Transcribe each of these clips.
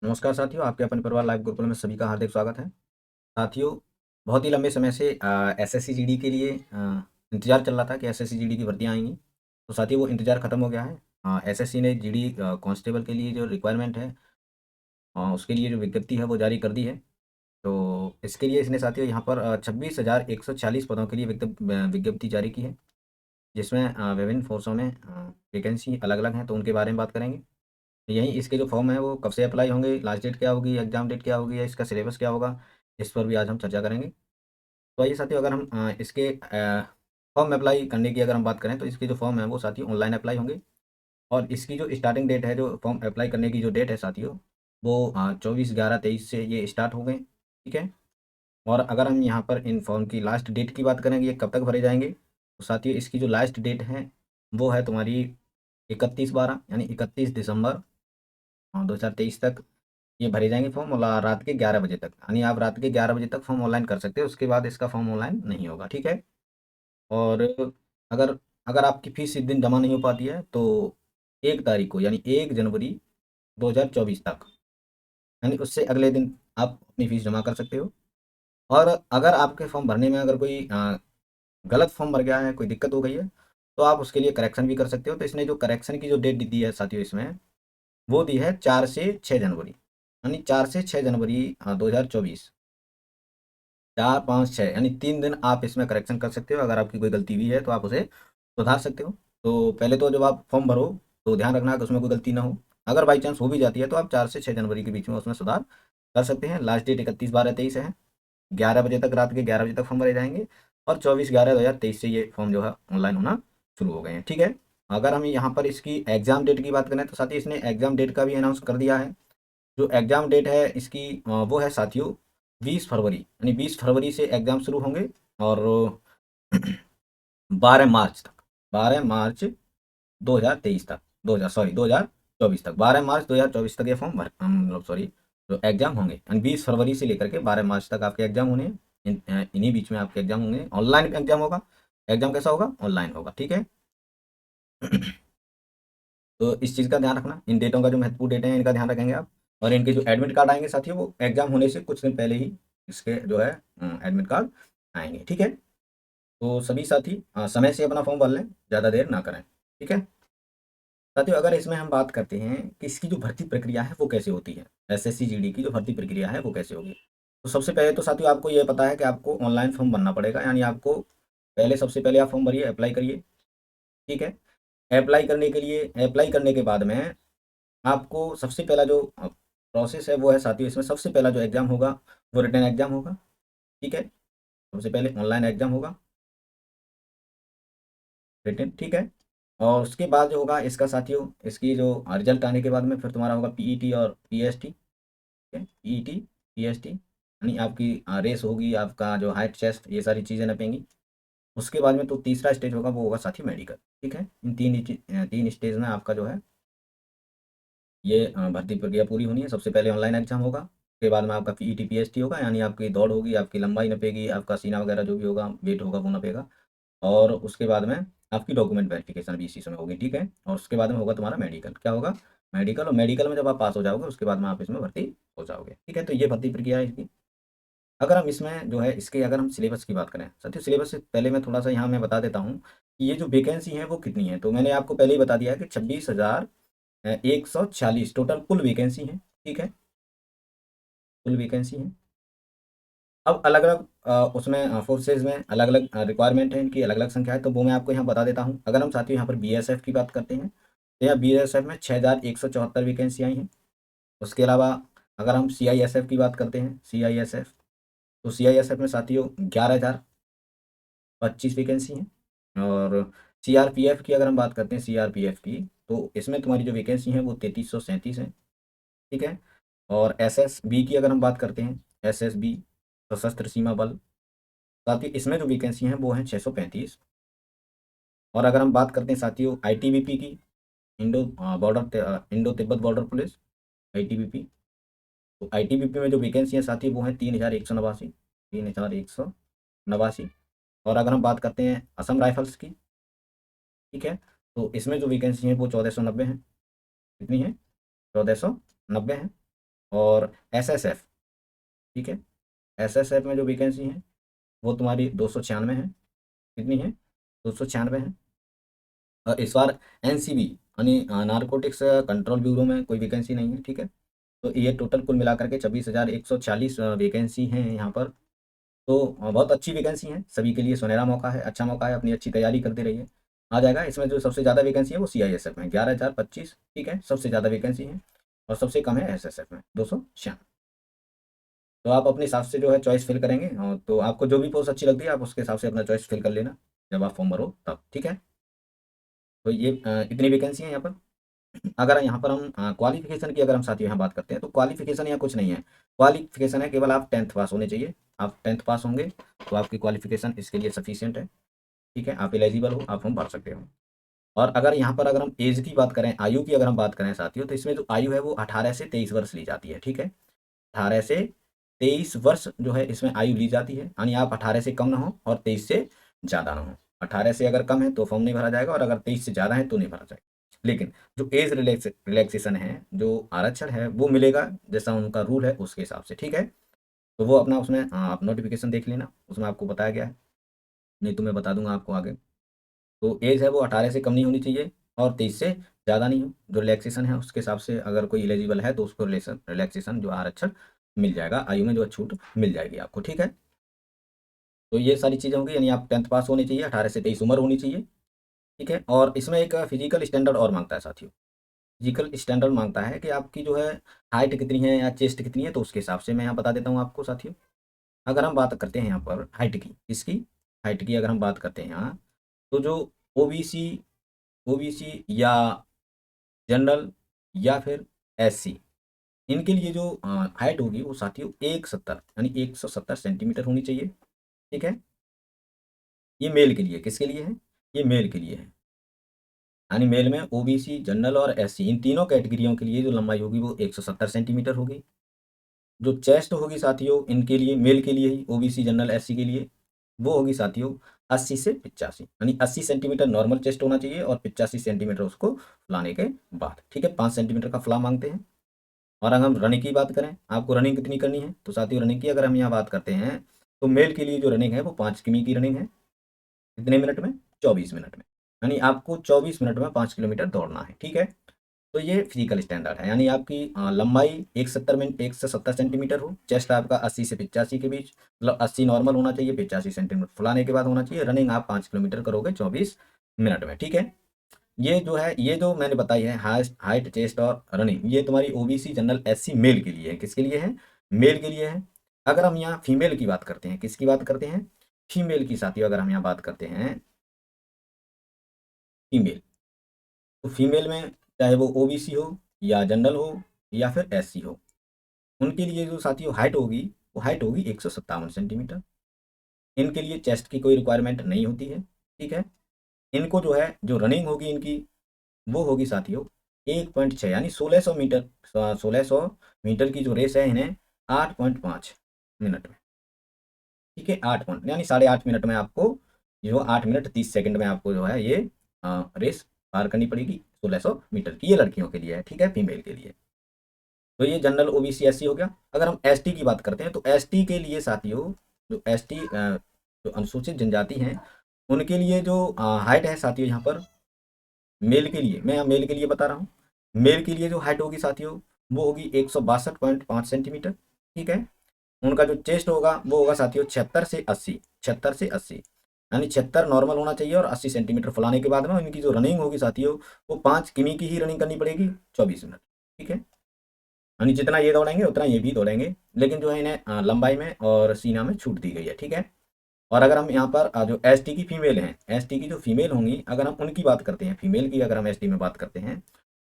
नमस्कार साथियों, आपके अपने परिवार लाइव गुरुकुल में सभी का हार्दिक स्वागत है। साथियों, बहुत ही लंबे समय से एसएससी जीडी के लिए इंतज़ार चल रहा था कि एसएससी जीडी की भर्तियाँ आएँगी। तो साथियों वो इंतज़ार खत्म हो गया है। एसएससी ने जीडी कांस्टेबल के लिए जो रिक्वायरमेंट है उसके लिए जो विज्ञप्ति है वो जारी कर दी है। तो इसके लिए इसने साथियों यहाँ पर 26,140 पदों के लिए विज्ञप्ति जारी की है, जिसमें विभिन्न फोर्सों में वैकेंसी अलग-अलग हैं, तो उनके बारे में बात करेंगे। यही इसके जो फॉर्म है वो कब से अप्लाई होंगे, लास्ट डेट क्या होगी, एग्ज़ाम डेट क्या होगी या इसका सिलेबस क्या होगा, इस पर भी आज हम चर्चा करेंगे। तो आइए साथियों, अगर हम इसके फॉर्म अप्लाई करने की अगर हम बात करें तो इसके जो फॉर्म है वो साथियों ऑनलाइन अप्लाई होंगे। और इसकी जो स्टार्टिंग डेट है, जो फॉर्म अप्लाई करने की जो डेट है साथियों, वो 24/11/23 से ये स्टार्ट हो गए, ठीक है। और अगर हम यहाँ पर इन फॉर्म की लास्ट डेट की बात करेंगे, ये कब तक भरे जाएंगे, तो साथियों इसकी जो लास्ट डेट है वो है तुम्हारी 31/12 यानी 31 दिसंबर 2023 तक ये भरे जाएँगे फॉर्म, और रात के 11 बजे तक, यानी आप रात के 11 बजे तक फॉर्म ऑनलाइन कर सकते हो, उसके बाद इसका फॉर्म ऑनलाइन नहीं होगा, ठीक है? और अगर अगर आपकी फ़ीस इस दिन जमा नहीं हो पाती है, तो 1 तारीख को यानी 1 जनवरी 2024 तक, यानी उससे अगले दिन आप अपनी फ़ीस जमा कर सकते हो। और अगर आपके फॉर्म भरने में अगर कोई गलत फॉर्म भर गया है, कोई दिक्कत हो गई है, तो आप उसके लिए करेक्शन भी कर सकते हो। तो इसने जो करेक्शन की जो डेट दी है साथियों इसमें, वो दी है 4 से 6 जनवरी, यानी 4 से 6 जनवरी 2024। 4, 5, 6 यानी 3 दिन आप इसमें करेक्शन कर सकते हो। अगर आपकी कोई गलती हुई है तो आप उसे सुधार सकते हो। तो पहले तो जब आप फॉर्म भरो तो ध्यान रखना कि उसमें कोई गलती ना हो। अगर बाई चांस हो भी जाती है तो आप 4 से 6 जनवरी के बीच में उसमें सुधार कर सकते हैं। लास्ट डेट 31/12/23 है। 11 बजे तक, रात के 11 बजे तक फॉर्म भरे जाएंगे। और 24/11/2023 से ये फॉर्म जो है ऑनलाइन होना शुरू हो गए हैं, ठीक है। अगर हम यहाँ पर इसकी एग्ज़ाम डेट की बात करें तो साथ ही इसने एग्ज़ाम डेट का भी अनाउंस कर दिया है। जो एग्ज़ाम डेट है इसकी वो है साथियों 20 फरवरी, यानी 20 फरवरी से एग्ज़ाम शुरू होंगे। और 12 मार्च तक, 12 मार्च 2023 तक, 2000 सॉरी 2024 तक, 12 मार्च 2024 तक ये फॉर्म भर मतलब सॉरी जो एग्ज़ाम होंगे, यानी 20 फरवरी से लेकर के 12 मार्च तक आपके एग्ज़ाम होने हैं। इन्हीं बीच में आपके एग्ज़ाम होंगे। ऑनलाइन एग्ज़ाम होगा। एग्ज़ाम कैसा होगा? ऑनलाइन होगा, ठीक है। तो इस चीज़ का ध्यान रखना, इन डेटों का जो महत्वपूर्ण डेट है इनका ध्यान रखेंगे आप। और इनके जो एडमिट कार्ड आएंगे साथियों वो एग्जाम होने से कुछ दिन पहले ही इसके जो है एडमिट कार्ड आएंगे, ठीक है। तो सभी साथी समय से अपना फॉर्म भर लें, ज़्यादा देर ना करें, ठीक है। साथियों, अगर इसमें हम बात करते हैं कि इसकी जो भर्ती प्रक्रिया है वो कैसे होती है, एसएससी जीडी की जो भर्ती प्रक्रिया है वो कैसे होगी, तो सबसे पहले तो साथियों आपको ये पता है कि आपको ऑनलाइन फॉर्म भरना पड़ेगा, यानी आपको पहले सबसे पहले आप फॉर्म भरिए, अप्लाई करिए, ठीक है। अप्लाई करने के बाद में आपको सबसे पहला जो प्रोसेस है वो है साथियों, इसमें सबसे पहला जो एग्ज़ाम होगा वो रिटन एग्ज़ाम होगा, ठीक है। सबसे पहले ऑनलाइन एग्ज़ाम होगा, रिटन, ठीक है। और उसके बाद जो होगा इसका साथियों, इसकी जो रिजल्ट आने के बाद में फिर तुम्हारा होगा पीईटी और पीएसटी, ठीक है। पीईटी, पीएसटी यानी आपकी रेस होगी, आपका जो हाइट, चेस्ट, ये सारी चीज़ें नपेंगी। उसके बाद में तो तीसरा स्टेज होगा वो होगा साथी मेडिकल, ठीक है। इन तीन स्टेज में आपका जो है ये भर्ती प्रक्रिया पूरी होनी है। सबसे पहले ऑनलाइन एग्जाम होगा, उसके बाद में आपका पीईटी पीएसटी होगा, यानी आपकी दौड़ होगी, आपकी लंबाई नपेगी, आपका सीना वगैरह जो भी होगा, वेट होगा वो नपेगा। और उसके बाद में आपकी डॉक्यूमेंट वेरिफिकेशन भी इसी समय होगी, ठीक है। और उसके बाद में होगा तुम्हारा मेडिकल, क्या होगा? मेडिकल। और मेडिकल में जब आप पास हो जाओगे उसके बाद में आप इसमें भर्ती हो जाओगे, ठीक है। तो ये भर्ती प्रक्रिया है इसकी। अगर हम इसमें जो है इसके अगर हम सिलेबस की बात करें साथियों, सिलेबस से पहले मैं थोड़ा सा यहाँ मैं बता देता हूँ कि ये जो वैकेंसी है वो कितनी है। तो मैंने आपको पहले ही बता दिया है कि 26,140 टोटल कुल वैकेंसी है, ठीक है। कुल वैकेंसी है। अब अलग अलग उसमें फोर्सेज में अलग अलग रिक्वायरमेंट है, इनकी अलग अलग संख्या है, तो वो मैं आपको यहाँ बता देता हूँ। अगर हम साथियों यहाँ पर बीएसएफ की बात करते हैं तो यहाँ बीएसएफ में 6,174 वैकेंसी आई हैं। उसके अलावा अगर हम सीआईएसएफ की बात करते हैं, सीआईएसएफ, तो सीआईएसएफ में साथियों 11,025 वैकेंसी हैं। और सीआरपीएफ की अगर हम बात करते हैं, सीआरपीएफ की, तो इसमें तुम्हारी जो वैकेंसी है वो 3,337 है, ठीक है। और एसएसबी की अगर हम बात करते हैं, एसएसबी सशस्त्र सीमा बल, साथ ही इसमें जो वैकेंसी हैं वो हैं 635। और अगर हम बात करते हैं साथियों आईटीबीपी की, Indo Tibet border police, ITBP, तो आईटीबीपी में जो वैकेंसी है साथियों वो हैं 3,189, 3,189। और अगर हम बात करते हैं असम राइफल्स की, ठीक है, तो इसमें जो वैकेंसी है वो 1,490 है। कितनी है? 1,490 है। और एसएसएफ, ठीक है, एसएसएफ में जो वैकेंसी है वो तुम्हारी 296 है। कितनी है? 296 है। और इस बार एनसीबी यानी नारकोटिक्स कंट्रोल ब्यूरो में कोई वैकेंसी नहीं है, ठीक है। तो ये टोटल कुल मिलाकर के 26,140 वैकेंसी हैं यहाँ पर। तो बहुत अच्छी वैकेंसी है, सभी के लिए सुनहरा मौका है, अच्छा मौका है, अपनी अच्छी तैयारी करते रहिए। आ जाएगा। इसमें जो सबसे ज़्यादा वैकेंसी है वो सीआईएसएफ में 11,025, ठीक है, सबसे ज़्यादा वैकेंसी है। और सबसे कम है एसएसएफ में 296। तो आप अपने हिसाब से जो है चॉइस फिल करेंगे, और तो आपको जो भी पोस्ट अच्छी लगती है आप उसके हिसाब से अपना चॉइस फिल कर लेना जब आप फॉर्म भरो तब, ठीक है। तो ये इतनी वैकेंसी है यहाँ पर। अगर यहाँ पर हम क्वालिफिकेशन की अगर हम साथियों यहाँ बात करते हैं तो क्वालिफिकेशन यहाँ कुछ नहीं है। क्वालिफिकेशन है केवल आप 10th पास होने चाहिए। आप 10th पास होंगे तो आपकी क्वालिफिकेशन इसके लिए सफिशियंट है, ठीक है, आप एलिजिबल हो, आप फॉर्म भर सकते हो। और अगर यहाँ पर अगर हम एज की बात करें, आयु की अगर हम बात करें साथियों, तो इसमें जो आयु है वो 18 से 23 वर्ष ली जाती है, ठीक है। 18 से 23 वर्ष जो है इसमें आयु ली जाती है, यानी आप 18 से कम ना हो और 23 से ज़्यादा ना हो। 18 से अगर कम है तो फॉर्म नहीं भरा जाएगा, और अगर 23 से ज़्यादा है तो नहीं भरा जाएगा। लेकिन जो एज रिलैक्सेशन है, जो आरक्षण है, वो मिलेगा जैसा उनका रूल है उसके हिसाब से, ठीक है। तो वो अपना उसमें आप नोटिफिकेशन देख लेना, उसमें आपको बताया गया है, नहीं तो मैं बता दूंगा आपको आगे। तो एज है वो 18 से कम नहीं होनी चाहिए और 23 से ज़्यादा नहीं हो। जो रिलैक्सेशन है उसके हिसाब से अगर कोई एलिजिबल है तो उसको रिलैक्सेशन जो आरक्षण मिल जाएगा, आयु में जो छूट मिल जाएगी आपको, ठीक है। तो ये सारी चीज़ें होंगी, यानी आप 10th पास होनी चाहिए, 18 से 23 उम्र होनी चाहिए, ठीक है। और इसमें एक फिजिकल स्टैंडर्ड और मांगता है साथियों। फिजिकल स्टैंडर्ड मांगता है कि आपकी जो है हाइट कितनी है या चेस्ट कितनी है, तो उसके हिसाब से मैं यहाँ बता देता हूँ आपको साथियों। अगर हम बात करते हैं यहाँ पर हाइट की, इसकी हाइट की अगर हम बात करते हैं यहाँ, तो जो ओबीसी ओबीसी या जनरल या फिर एससी, इनके लिए जो हाइट होगी वो साथियों 170 यानी 170 सेंटीमीटर होनी चाहिए, ठीक है। ये मेल के लिए, किसके लिए है? ये मेल के लिए है। यानी मेल में ओबीसी, जनरल और एससी इन तीनों कैटेगरियों के लिए जो लंबाई होगी वो 170 सेंटीमीटर होगी। जो चेस्ट होगी साथियों इनके लिए, मेल के लिए ही, ओबीसी, जनरल, एससी के लिए, वो होगी साथियों 80 से 85, यानी 80 सेंटीमीटर नॉर्मल चेस्ट होना चाहिए और 85 सेंटीमीटर उसको फुलाने के बाद, ठीक है। 5 सेंटीमीटर का फुला मांगते हैं। और अगर हम रनिंग की बात करें, आपको रनिंग कितनी करनी है, तो साथियों रनिंग की अगर हम यहाँ बात करते हैं तो मेल के लिए जो रनिंग है वो 5 किमी की रनिंग है। कितने मिनट में? 24 मिनट में। यानी आपको 24 मिनट में 5 किलोमीटर दौड़ना है, ठीक है। तो ये फिजिकल स्टैंडर्ड है, यानी आपकी लंबाई 170 सेंटीमीटर हो, चेस्ट आपका 80 से 85 के बीच, मतलब 80 नॉर्मल होना चाहिए, 85 सेंटीमीटर फुलाने के बाद होना चाहिए। रनिंग आप 5 किलोमीटर करोगे 24 मिनट में, ठीक है। ये जो है, ये जो मैंने बताई है हाइट हाइट चेस्ट और रनिंग, ये तुम्हारी ओबीसी, जनरल, एससी मेल के लिए है। किसके लिए है? मेल के लिए है। अगर हम यहाँ फीमेल की बात करते हैं, किसकी बात करते हैं? फीमेल की साथियों अगर हम यहाँ बात करते हैं फीमेल, तो फीमेल में चाहे वो ओबीसी हो या जनरल हो या फिर एससी हो, उनके लिए जो साथियों हाइट होगी वो हाइट होगी 157 सेंटीमीटर। इनके लिए चेस्ट की कोई रिक्वायरमेंट नहीं होती है, ठीक है। इनको जो है जो रनिंग होगी इनकी वो होगी साथियों 1.6 यानी 1600 मीटर। 1600 मीटर की जो रेस है इन्हें 8.5 मिनट में, ठीक है। 8 मिनट यानी 8.5 मिनट में आपको, जो 8 मिनट 30 सेकंड में आपको जो है ये रेस पार करनी पड़ेगी 1600 मीटर की। ये लड़कियों के लिए है, ठीक है, फीमेल के लिए। तो ये जनरल ओबीसी एससी हो गया। अगर हम एसटी की बात करते हैं तो एसटी के लिए साथियों, जो एसटी जो अनुसूचित जनजाति हैं उनके लिए जो हाइट है साथियों, यहाँ पर मेल के लिए, मैं मेल के लिए बता रहा हूँ। मेल के लिए जो हाइट होगी साथियों वो होगी 162.5 सेंटीमीटर, ठीक है। उनका जो चेस्ट होगा वो होगा साथियों 76 से 80, 76 से 80, यानी 76 नॉर्मल होना चाहिए और 80 सेंटीमीटर फुलाने के बाद में इनकी जो रनिंग होगी साथियों वो 5 किमी की ही रनिंग करनी पड़ेगी 24 मिनट, ठीक है। यानी जितना ये दौड़ेंगे उतना ये भी दौड़ेंगे, लेकिन जो है इन्हें लंबाई में और सीना में छूट दी गई है, ठीक है। और अगर हम यहाँ पर जो एसटी की फीमेल हैं, एसटी की जो फीमेल होंगी अगर हम उनकी बात करते हैं, फीमेल की अगर हम एसटी में बात करते हैं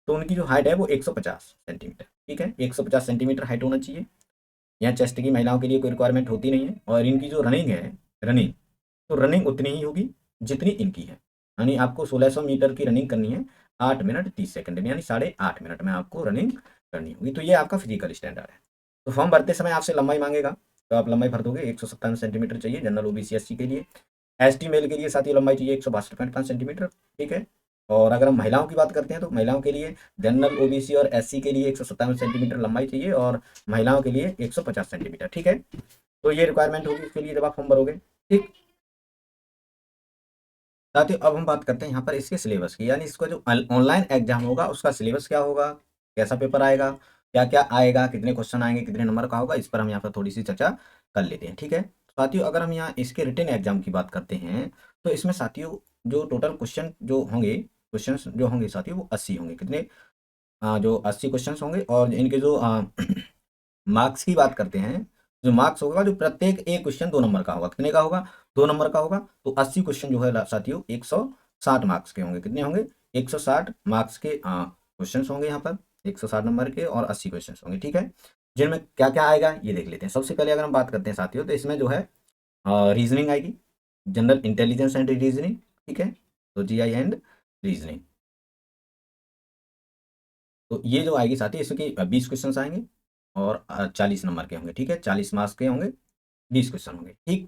तो उनकी जो हाइट है वो 150 सेंटीमीटर, ठीक है, 150 सेंटीमीटर हाइट होना चाहिए। यहाँ चेस्ट की महिलाओं के लिए कोई रिक्वायरमेंट होती नहीं है। और इनकी जो रनिंग है, रनिंग, तो रनिंग उतनी ही होगी जितनी इनकी है, यानी आपको 1600 मीटर की रनिंग करनी है 8 मिनट 30 सेकंड में, यानी 8.5 मिनट में आपको रनिंग करनी होगी। तो ये आपका फिजिकल स्टैंडर्ड है। तो फॉर्म भरते समय आपसे लंबाई मांगेगा, तो आप लंबाई भर दोगे। 157 सेंटीमीटर चाहिए जनरल ओबीसी एससी के लिए। एसटी मेल के लिए साथ ही लंबाई चाहिए 162.5 सेंटीमीटर, ठीक है। और अगर हम महिलाओं की बात करते हैं तो महिलाओं के लिए जनरल, ओबीसी और एससी के लिए 157 सेंटीमीटर लंबाई चाहिए और महिलाओं के लिए 150 सेंटीमीटर। ठीक है, तो ये रिक्वायरमेंट होगी इसके लिए जब आप फॉर्म भरोगे। ठीक, साथियों अब हम बात करते हैं यहाँ पर इसके सिलेबस की, यानी इसका जो ऑनलाइन एग्जाम होगा उसका सिलेबस क्या होगा, कैसा पेपर आएगा, क्या क्या आएगा, कितने क्वेश्चन आएंगे, कितने नंबर का होगा, इस पर हम यहाँ पर थोड़ी सी चर्चा कर लेते हैं। ठीक है साथियों, अगर हम यहाँ इसके रिटन एग्जाम की बात करते हैं तो इसमें साथियों जो टोटल क्वेश्चन जो होंगे, क्वेश्चन जो होंगे साथियों वो 80 होंगे। कितने, जो 80 क्वेश्चन होंगे। और इनके जो मार्क्स की बात करते हैं, जो मार्क्स होगा, जो प्रत्येक एक क्वेश्चन 2 नंबर का होगा। कितने का होगा, 2 नंबर का होगा। तो 80 क्वेश्चन जो है साथियों 160 मार्क्स के होंगे। कितने होंगे, 160 मार्क्स के क्वेश्चन होंगे यहाँ पर, 160 नंबर के और 80 क्वेश्चन होंगे। ठीक है, जिनमें क्या क्या आएगा ये देख लेते हैं। सबसे पहले अगर हम बात करते हैं साथियों तो इसमें जो है रीजनिंग आएगी, जनरल इंटेलिजेंस एंड रीजनिंग। ठीक है, तो जीआई एंड रीजनिंग, तो ये जो आएगी साथी इसके 20 क्वेश्चन आएंगे और 40 नंबर के होंगे। ठीक है, 40 मार्क्स के होंगे, 20 क्वेश्चन होंगे। ठीक,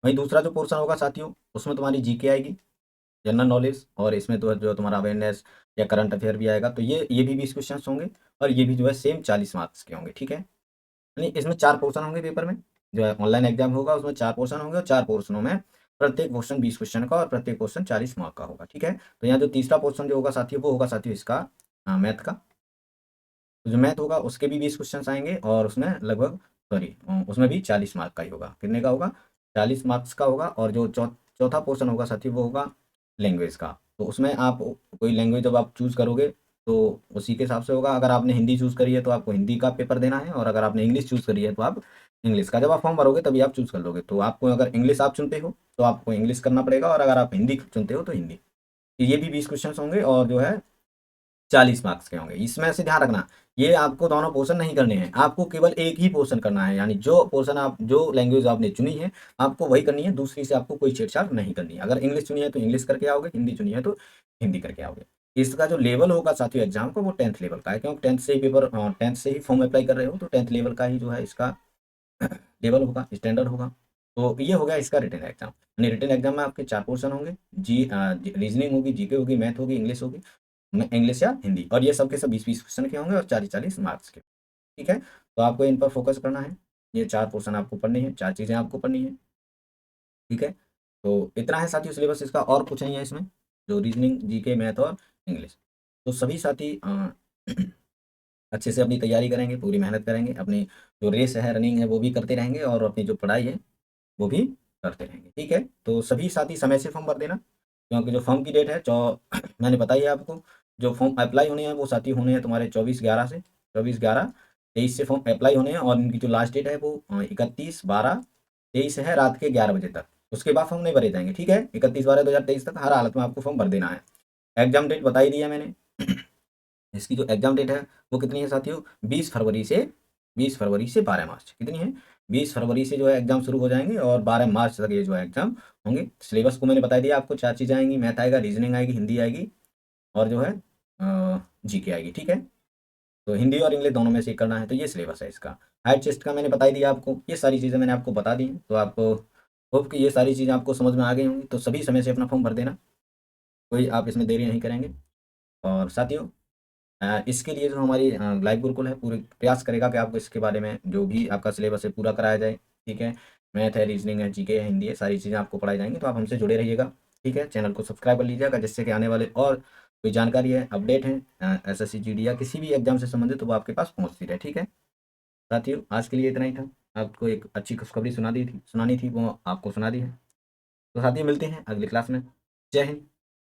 वहीं दूसरा जो पोर्शन होगा साथियों उसमें तुम्हारी जीके आएगी, जनरल नॉलेज, और इसमें तो जो तुम्हारा अवेयरनेस या करंट अफेयर भी आएगा। तो ये भी 20 क्वेश्चन होंगे और ये भी जो है सेम 40 मार्क्स के होंगे। ठीक है, यानी इसमें 4 पोर्शन होंगे पेपर में, जो है ऑनलाइन एग्जाम होगा उसमें 4 पोर्शन होंगे और 4 पोर्शनों में प्रत्येक क्वेश्चन 20 क्वेश्चन का और प्रत्येक क्वेश्चन 40 मार्क का होगा। ठीक है, तो यहाँ जो तीसरा पोर्शन जो होगा साथियों वो होगा साथियों इसका मैथ का। तो जो मैथ होगा उसके भी 20 क्वेश्चन आएंगे और उसमें लगभग, सॉरी, उसमें भी 40 मार्क का ही होगा। कितने का होगा, 40 मार्क्स का होगा। और जो चौथा पोर्शन होगा साथी वो होगा लैंग्वेज का। तो उसमें आप कोई लैंग्वेज जब आप चूज़ करोगे तो उसी के हिसाब से होगा। अगर आपने हिंदी चूज़ करी है तो आपको हिंदी का पेपर देना है, और अगर आपने इंग्लिश चूज़ करी है तो आप इंग्लिश का। जब आप फॉर्म भरोगे तभी आप चूज़ कर लोगे। तो आपको अगर इंग्लिश आप चुनते हो तो आपको इंग्लिश करना पड़ेगा, और अगर आप हिंदी चुनते हो तो हिंदी। ये भी 20 क्वेश्चन होंगे और जो है 40 मार्क्स के होंगे। इसमें से ध्यान रखना, ये आपको दोनों पोर्शन नहीं करने हैं, आपको केवल एक ही पोर्शन करना है। यानी जो पोर्शन आप, जो लैंग्वेज आपने चुनी है आपको वही करनी है, दूसरी से आपको कोई छेड़छाड़ नहीं करनी है। अगर इंग्लिश चुनी है तो इंग्लिश करके आओगे, हिंदी चुनी है तो हिंदी करके आओगे। इसका जो लेवल होगा साथियों एग्जाम का वो 10th लेवल का है, क्योंकि 10th से ही पेपर, 10th से ही फॉर्म अप्लाई कर रहे हो तो 10th लेवल का ही जो है इसका लेवल होगा, स्टैंडर्ड होगा। तो ये हो गया इसका रिटन एग्जाम। यानी रिटन एग्जाम में आपके 4 पोर्शन होंगे, रीजनिंग होगी, जीके होगी, मैथ होगी, इंग्लिश होगी, इंग्लिश या हिंदी, और ये सब के सब 20-20 क्वेश्चन के होंगे और 40-40 मार्क्स के। ठीक है, तो आपको इन पर फोकस करना है। ये 4 पोर्शन आपको पढ़नी है, 4 चीज़ें आपको पढ़नी है। ठीक है, तो इतना है साथियों सिलेबस इसका, और कुछ नहीं है इसमें, जो रीजनिंग, जीके, मैथ और इंग्लिश। तो सभी साथी अच्छे से अपनी तैयारी करेंगे, पूरी मेहनत करेंगे, अपनी जो रेस है, रनिंग है वो भी करते रहेंगे, और अपनी जो पढ़ाई है वो भी करते रहेंगे। ठीक है, तो सभी साथी समय से फॉर्म भर देना, क्योंकि जो फॉर्म की डेट है मैंने बताई है आपको। जो फॉर्म अप्लाई होने हैं वो साथी होने हैं तुम्हारे 24/11 से फॉर्म अप्लाई होने हैं, और इनकी जो लास्ट डेट है वो 31/12/23 है, रात के 11 बजे तक। उसके बाद फॉर्म नहीं भरे जाएंगे। ठीक है, 31/12/2023 तक हर हालत में आपको फॉर्म भर देना है। एग्जाम डेट बताई दी है मैंने। इसकी जो एग्जाम डेट है वो कितनी है साथियों, 20 फरवरी से 12 मार्च। कितनी है, 20 फरवरी से जो है एग्जाम शुरू हो जाएंगे और 12 मार्च तक ये जो है एग्जाम होंगे। सिलेबस को मैंने बता दिया आपको, 4 चीज़ें आएंगी, मैथ आएगा, रीजनिंग आएगी, हिंदी आएगी, और जो है जीके आएगी। ठीक है, तो हिंदी और इंग्लिश दोनों में से एक करना है। तो ये सिलेबस है इसका। हाइट चेस्ट का मैंने बता ही दिया आपको, ये सारी चीज़ें मैंने आपको बता दी हैं। तो आपको होप कि ये सारी चीज़ें आपको समझ में आ गई होंगी। तो सभी समय से अपना फॉर्म भर देना, कोई आप इसमें देरी नहीं करेंगे। और साथियों इसके लिए जो हमारी लाइव गुरुकुल है पूरे प्रयास करेगा कि आपको इसके बारे में जो भी आपका सिलेबस है पूरा कराया जाए। ठीक है, मैथ है, रीजनिंग है, जीके है, हिंदी है, सारी चीज़ें आपको पढ़ाई जाएंगी। तो आप हमसे जुड़े रहिएगा। ठीक है, चैनल को सब्सक्राइब कर लीजिएगा, जिससे कि आने वाले और कोई जानकारी है, अपडेट है एसएससी जीडी या किसी भी एग्जाम से संबंधित, तो वो आपके पास पहुँचती रहे। ठीक है साथियों, आज के लिए इतना ही था। आपको एक अच्छी खुशखबरी सुनानी थी, वो आपको सुना दी है। तो साथियों मिलते हैं अगली क्लास में। जय हिंद।